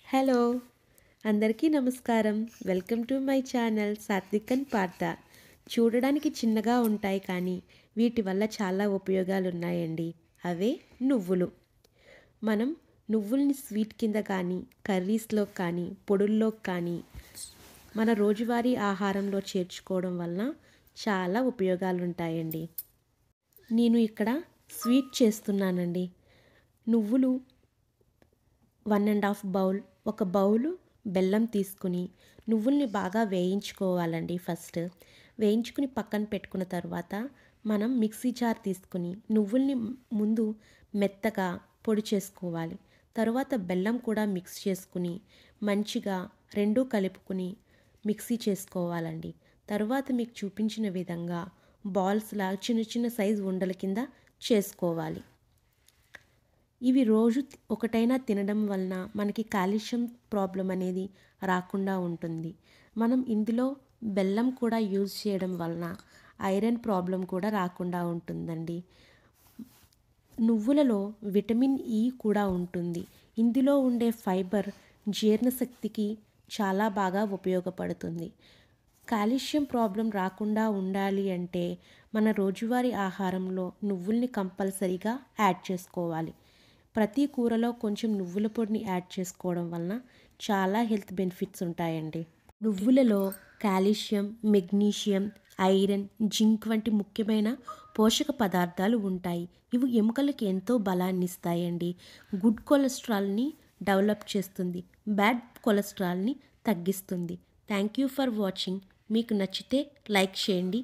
Hello అందరికీ నమస్కారం. Welcome to my channel Satvik and Partha. చూడడానికి చిన్నగా ఉంటాయి కానీ వీటి వల్ల చాలా ఉపయోగాలు ఉన్నాయండి. అవే నువ్వులు. మనం నువ్వుల్ని స్వీట్ కింద కానీ కర్రీస్లో కానీ పొడుల్లో కానీ మన రోజువారీ ఆహారంలో చేర్చుకోవడం వలన చాలా ఉపయోగాలు ఉంటాయండి. నేను ఇక్కడ స్వీట్ చేస్తున్నానండి. నువ్వులు 1½ బౌల్, ఒక బౌలు బెల్లం తీసుకుని నువ్వుల్ని బాగా వేయించుకోవాలండి. ఫస్ట్ వేయించుకుని పక్కన పెట్టుకున్న తర్వాత మనం మిక్సీ జార్ తీసుకుని నువ్వుల్ని ముందు మెత్తగా పొడి చేసుకోవాలి. తర్వాత బెల్లం కూడా మిక్స్ చేసుకుని మంచిగా రెండూ కలుపుకుని మిక్సీ చేసుకోవాలండి. తర్వాత మీకు చూపించిన విధంగా బాల్స్లా చిన్న చిన్న సైజు ఉండల కింద చేసుకోవాలి. ఇవి రోజు ఒకటైనా తినడం వలన మనకి కాల్షియం ప్రాబ్లం అనేది రాకుండా ఉంటుంది. మనం ఇందులో బెల్లం కూడా యూజ్ చేయడం వలన ఐరన్ ప్రాబ్లం కూడా రాకుండా ఉంటుందండి. నువ్వులలో విటమిన్ ఈ కూడా ఉంటుంది. ఇందులో ఉండే ఫైబర్ జీర్ణశక్తికి చాలా బాగా ఉపయోగపడుతుంది. కాల్షియం ప్రాబ్లం రాకుండా ఉండాలి అంటే మన రోజువారీ ఆహారంలో నువ్వుల్ని కంపల్సరీగా యాడ్ చేసుకోవాలి. ప్రతి కూరలో కొంచెం నువ్వుల పొడిని యాడ్ చేసుకోవడం వలన చాలా హెల్త్ బెనిఫిట్స్ ఉంటాయండి. నువ్వులలో కాల్షియం, మెగ్నీషియం, ఐరన్, జింక్ వంటి ముఖ్యమైన పోషక పదార్థాలు ఉంటాయి. ఇవి ఎముకలకి ఎంతో బలాన్ని ఇస్తాయండి. గుడ్ కొలెస్ట్రాల్ని డెవలప్ చేస్తుంది, బ్యాడ్ కొలెస్ట్రాల్ని తగ్గిస్తుంది. Thank you for watching. మీకు నచ్చితే లైక్ చేయండి,